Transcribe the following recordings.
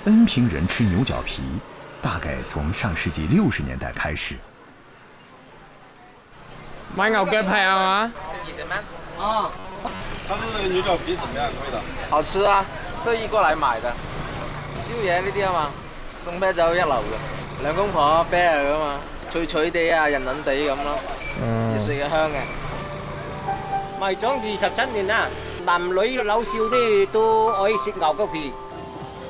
恩平人吃牛角皮，大概从上世纪60年代开始。买牛腳皮係嘛20蚊。哦。它这个牛角皮怎么样？味道？好吃啊，特意過嚟買的。宵夜呢啲啊嘛，送啤酒一流嘅，兩公婆啤嚟噶嘛，脆脆地啊，韌韌地咁咯，熱水嘅香嘅。賣咗27年啦，男女老少呢都愛食牛角皮。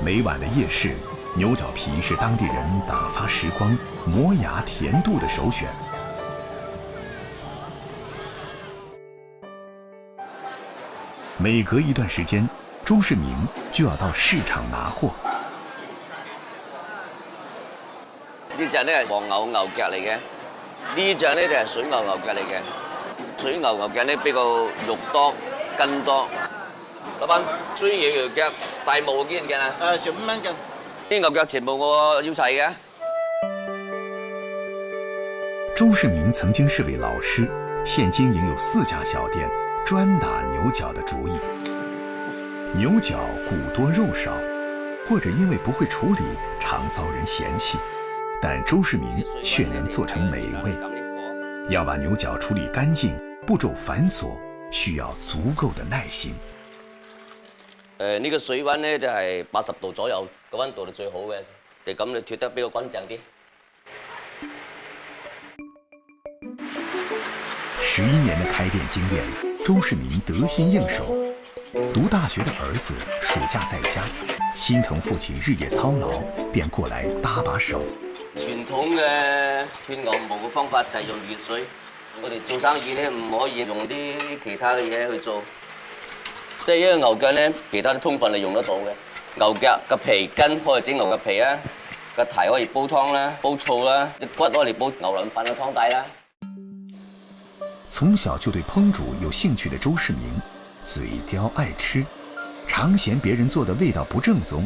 每晚的夜市，牛角皮是当地人打发时光、磨牙甜度的首选。每隔一段时間，周世明就要到市場拿貨。呢隻咧係黃牛牛腳嚟嘅，呢隻咧就係水牛牛腳嚟嘅。水牛牛腳咧比較肉多、筋多。老闆，水牛牛腳大毛幾錢斤啊15蚊斤。啲牛腳全部我要齊嘅。周世明曾經是位老師，現經營有4家小店，專打牛角的主意。牛角骨多肉少，或者因為不會處理，常遭人嫌棄。但周世明卻能做成美味。要把牛角處理乾淨，步驟繁瑣，需要足夠的耐心。呢個水溫咧就係80度左右，個溫度係最好嘅，就咁你脫得比較乾淨啲。11年的開店經驗，周世明得心應手。讀大學的兒子暑假在家，心疼父親日夜操勞，便過來搭把手。傳統嘅脫牛毛嘅方法就係用熱水。我哋做生意咧唔可以用啲其他嘅嘢去做，即係因為牛腳咧其他都充分係用得到嘅。牛腳個皮筋可以整牛腳皮啊，個蹄可以煲湯啦、煲醋啦，啲骨可以煲牛腩飯嘅湯底啦。從小就對烹煮有興趣的周世明，嘴刁愛吃，常嫌別人做的味道不正宗，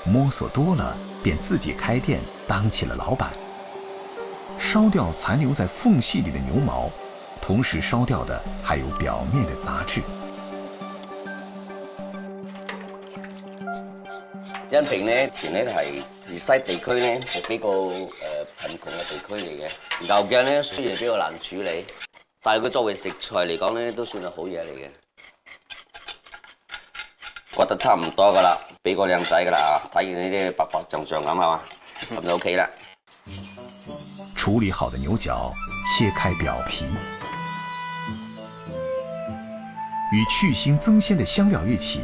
摸索多了，便自己開店當起了老闆。燒掉殘留在縫隙裡的牛毛，同時燒掉的還有表面的雜質。恩平咧前咧係粵西地區咧係比較貧窮嘅地區嚟嘅，牛腳咧雖然比較難處理，但係佢作為食材嚟講咧都算係好嘢嚟嘅。覺得差唔多噶啦，俾個靚仔噶啦，睇見呢啲白白淨淨咁係嘛，咁就 OK 啦。處理好的牛角，切開表皮，與去腥增鮮的香料一起，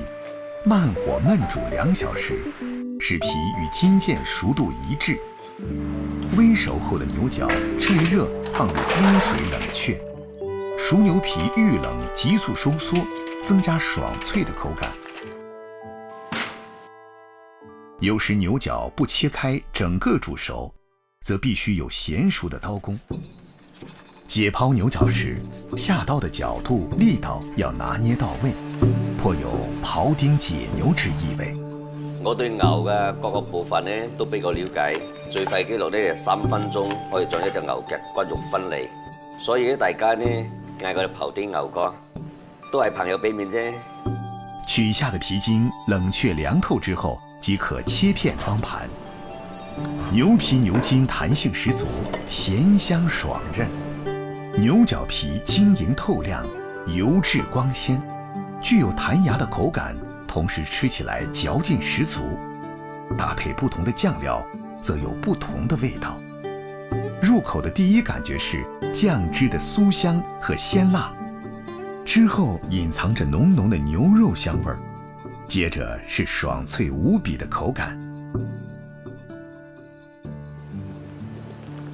慢火燜煮2小時，使皮與筋腱熟度一致。微熟後的牛角趁熱放入冰水冷卻，熟牛皮遇冷急速收縮，增加爽脆的口感。有時牛角不切開整個煮熟，則必須有嫻熟的刀工。解剖牛角時，下刀的角度、力道要拿捏到位，頗有庖丁解牛之意味。我對牛嘅各個部分咧都比較了解，最快紀錄咧3分鐘可以將一隻牛腳骨肉分離，所以大家呢嗌佢哋庖丁牛角，都係朋友俾面啫。取下的皮筋冷卻涼透之後，即可切片裝盤。牛皮牛筋彈性十足，鹹香爽韌。牛角皮晶瑩透亮，油質光鮮，具有彈牙的口感，同時吃起來嚼勁十足。搭配不同的醬料，則有不同的味道。入口的第一感覺是醬汁的酥香和鮮辣，之後隱藏着濃濃的牛肉香味兒，接着是爽脆無比的口感。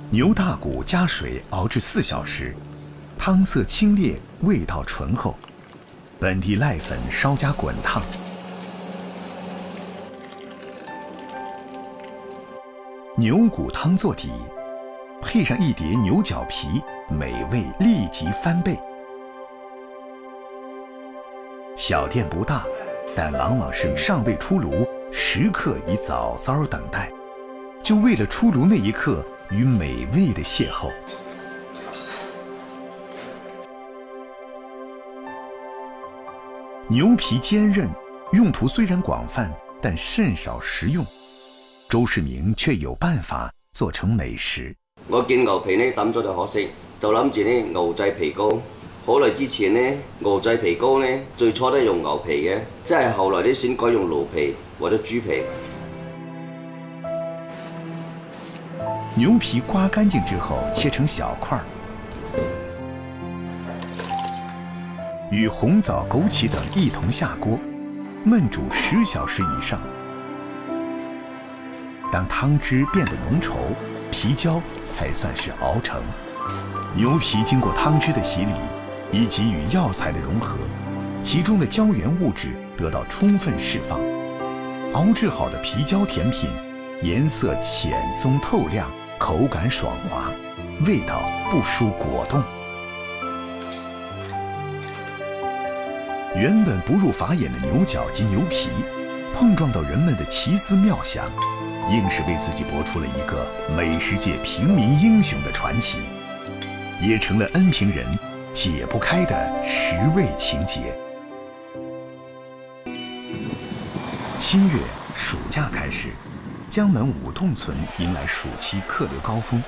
牛大骨加水熬至4小時，湯色清冽，味道醇厚。本地瀨粉稍加滾燙，牛骨湯做底，配上一碟牛角皮，美味立即翻倍。小店不大，但往往是尚未出爐，食客已早早等待，就為了出爐那一刻與美味的邂逅。牛皮堅韌，用途雖然廣泛，但甚少食用。周世明卻有辦法做成美食。我見牛皮呢抌咗就可惜，就諗住呢牛製皮糕。好耐之前呢，牛製皮糕呢最初都係用牛皮嘅，即係後來呢先改用驢皮或者豬皮。牛皮刮乾淨之後切成小塊，與紅棗、枸杞等一同下鍋，燜煮10小時以上。當湯汁變得濃稠，皮膠才算是熬成。牛皮經過湯汁的洗禮，以及與藥材的融合，其中的膠原物質得到充分釋放。熬製好的皮膠甜品，顏色淺鬆透亮，口感爽滑，味道不輸果凍。原本不入法眼的牛角及牛皮，碰撞到人們的奇思妙想，硬是為自己搏出了一個美食界平民英雄的傳奇，也成了恩平人解不開的食味情結。7月暑假開始，江門五洞村迎來暑期客流高峰。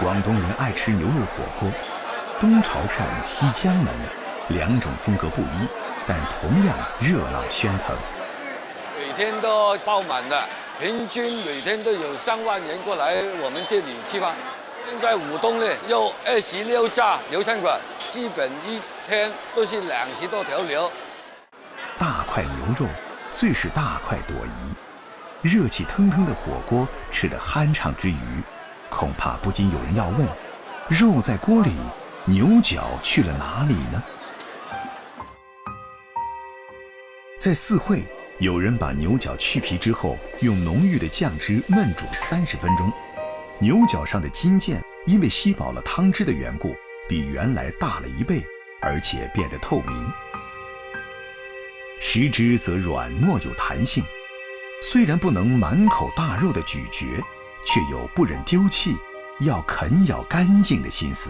廣東人愛吃牛肉火鍋，東潮汕西江門，兩種風格不一，但同樣熱鬧喧騰。每天都爆滿的，平均每天都有3萬人過來我們這裡吃飯。現在五洞呢有26家牛餐館，基本一天都是20多條牛。大塊牛肉最是大快朵頤，熱氣騰騰的火鍋吃得酣暢之餘，恐怕不禁有人要問：肉在鍋裡，牛角去了哪裡呢？在四會，有人把牛角去皮之後，用濃郁的醬汁燜煮30分鐘。牛角上的筋腱因為吸飽了湯汁的緣故，比原來大了1倍，而且變得透明。食之則軟糯有彈性，雖然不能滿口大肉的咀嚼，卻有不忍丟棄，要啃咬乾淨的心思。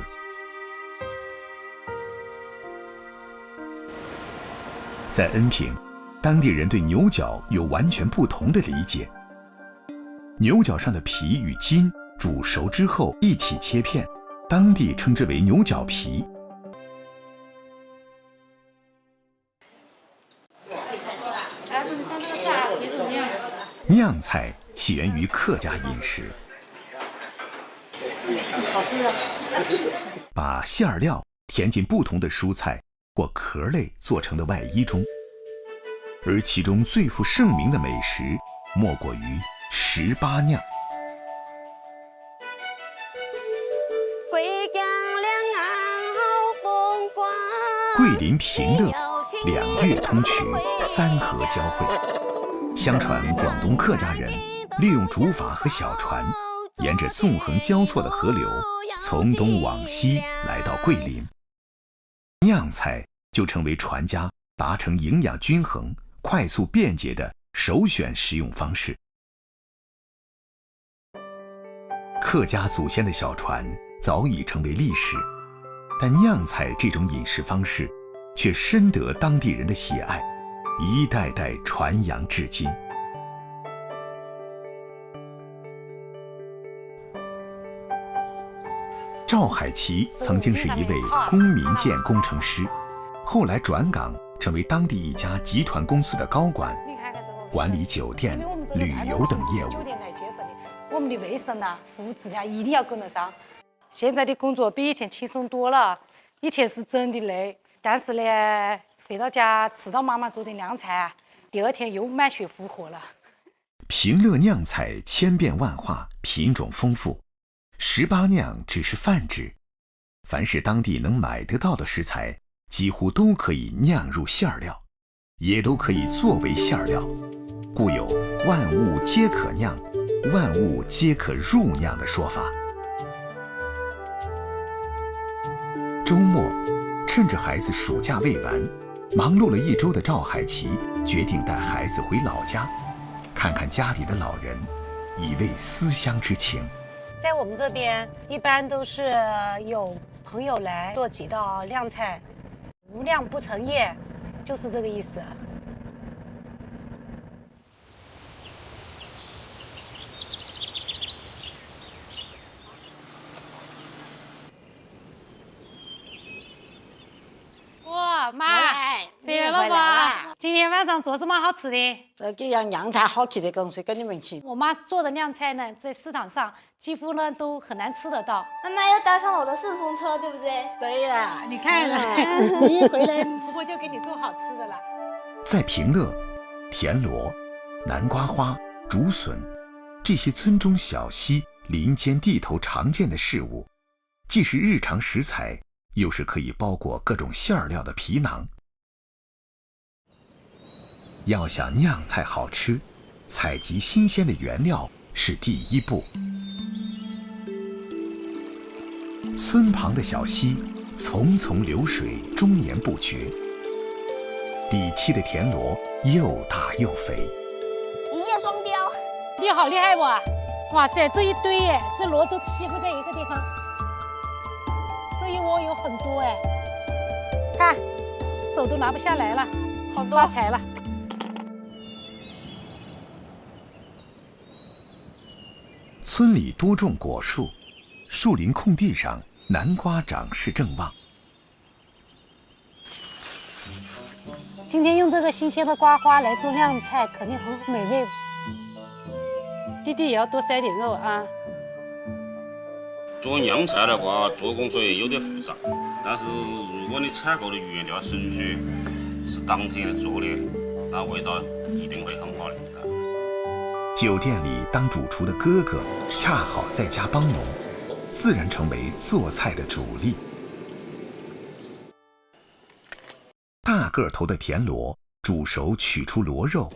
在恩平，當地人對牛角有完全不同的理解。牛角上的皮與筋煮熟之後一起切片，當地稱之為牛角皮。釀菜起源於客家飲食，好吃的。把餡料填進不同的蔬菜或殼類做成的外衣中，而其中最負盛名的美食莫過於18釀。桂林平樂2粵通衢，3河交匯。相傳廣東客家人利用竹筏和小船，沿着縱橫交錯的河流，從東往西來到桂林。釀菜就成為船家達成營養均衡、快速便捷的首選食用方式。客家祖先的小船早已成為歷史，但釀菜這種飲食方式卻深得當地人的喜愛，一代代傳揚至今。趙海琪曾經是一位公民建工程師，後來轉崗成為當地一家集團公司的高管，管理酒店、旅遊等業務。我們的衛生啊、服務質量一定要跟得上。現在的工作比以前輕鬆多了，以前是真的累，但是呢，回到家吃到媽媽做的釀菜，第二天又滿血復活了。平樂釀菜千變萬化，品種豐富。18釀只是泛指，凡是當地能買得到的食材，幾乎都可以釀入餡料，也都可以作為餡料，故有萬物皆可釀、萬物皆可入釀的說法。周末，趁着孩子暑假未完，忙碌了1周的趙海琪決定帶孩子回老家，看看家裡的老人，以慰思鄉之情。在我們這邊，一般都是有朋友來做幾道釀菜，無釀不成業，就是這個意思。今天晚上做什么好吃的？这个样酿菜好吃的东西跟你们去。我妈做的凉菜呢，在市场上几乎呢都很难吃得到。妈妈又搭上了我的顺风车，对不对？对呀，你看，你一回来，婆婆就给你做好吃的了。在平乐，田螺、南瓜花、竹笋这些村中小溪、林间地头常见的事物，既是日常食材，又是可以包裹各种馅料的皮囊。要想酿菜好吃，采集新鲜的原料是第一步。村旁的小溪淙淙流水，终年不绝。底栖的田螺又大又肥，一箭双雕。你好厉害不？哇塞，这一堆耶，这螺都栖伏在一个地方，这一窝有很多哎，看，手都拿不下来了，好多发财了。村里多种果树，树林空地上南瓜长势正旺。今天用这个新鲜的瓜花来做凉菜，肯定很美味。弟弟也要多塞点肉啊。做酿菜的话，做工作也有点复杂，但是如果你采购的原料生熟，是当天做的，那味道一定会很好的。酒店里当主厨的哥哥恰好在家帮农，自然成为做菜的主力。大个头的田螺煮熟，取出螺肉，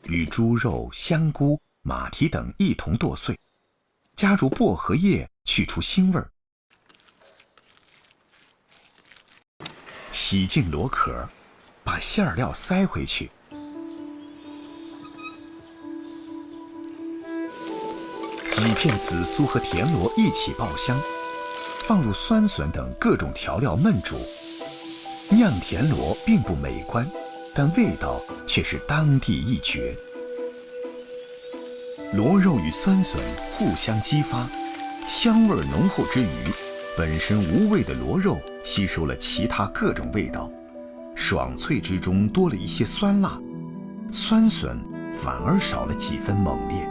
与猪肉、香菇、马蹄等一同剁碎，加入薄荷叶去除腥味儿。洗净螺壳，把馅料塞回去。几片紫苏和田螺一起爆香，放入酸笋等各种调料焖煮。酿田螺并不美观，但味道却是当地一绝。螺肉与酸笋互相激发，香味浓厚之余，本身无味的螺肉吸收了其他各种味道，爽脆之中多了一些酸辣，酸笋反而少了几分猛烈。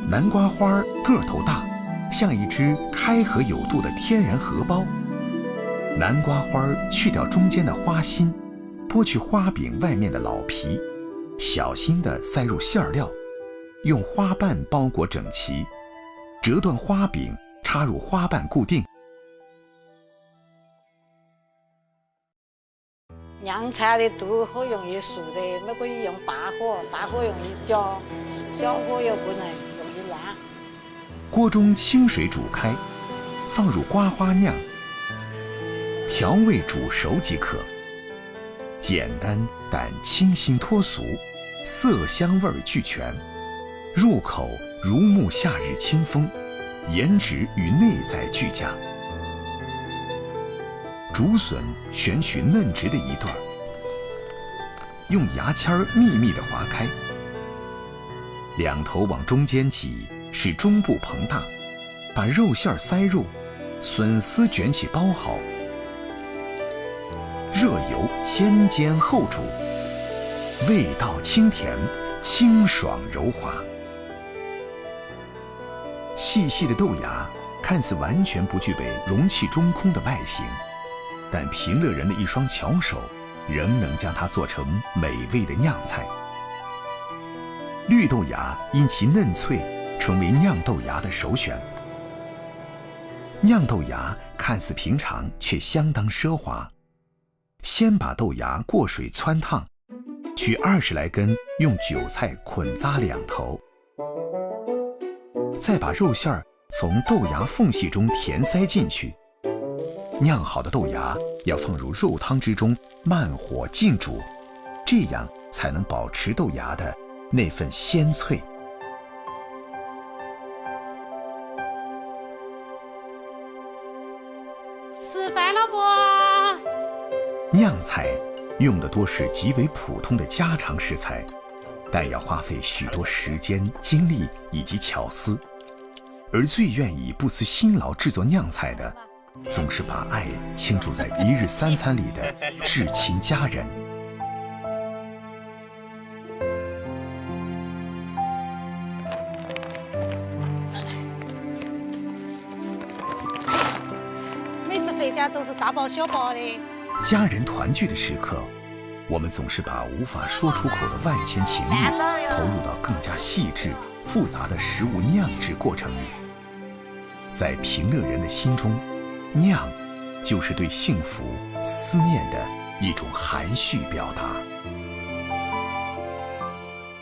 南瓜花个头大，像一只开合有度的天然荷包。南瓜花去掉中间的花心，剥去花柄外面的老皮，小心地塞入馅料，用花瓣包裹整齐，折断花柄，插入花瓣固定。酿菜的都很容易熟的，没可以用大火，大火容易焦，小火又不能容易烂。锅中清水煮开，放入瓜花酿，调味煮熟即可。简单但清新脱俗，色香味俱全，入口如沐夏日清风，颜值与内在俱佳。竹笋选取嫩直的一段，用牙签密密地划开，两头往中间挤，使中部膨大，把肉馅塞入，笋丝卷起包好。热油先煎后煮，味道清甜，清爽柔滑。细细的豆芽看似完全不具备容器中空的外形，但平乐人的一双巧手仍能将它做成美味的酿菜。绿豆芽因其嫩脆，成为酿豆芽的首选。酿豆芽看似平常，却相当奢华。先把豆芽过水汆烫，取20来根用韭菜捆扎两头，再把肉馅儿从豆芽缝隙中填塞进去。酿好的豆芽要放入肉汤之中，慢火静煮，这样才能保持豆芽的那份鲜脆。吃饭了不？酿菜用的多是极为普通的家常食材，但要花费许多时间、精力以及巧思。而最愿意不辞辛劳制作酿菜的，总是把爱倾注在一日三餐里的至亲家人。每次回家都是大包小包的。家人团聚的时刻，我们总是把无法说出口的万千情谊投入到更加细致、复杂的食物酿制过程里。在平乐人的心中，酿就是对幸福、思念的一种含蓄表达。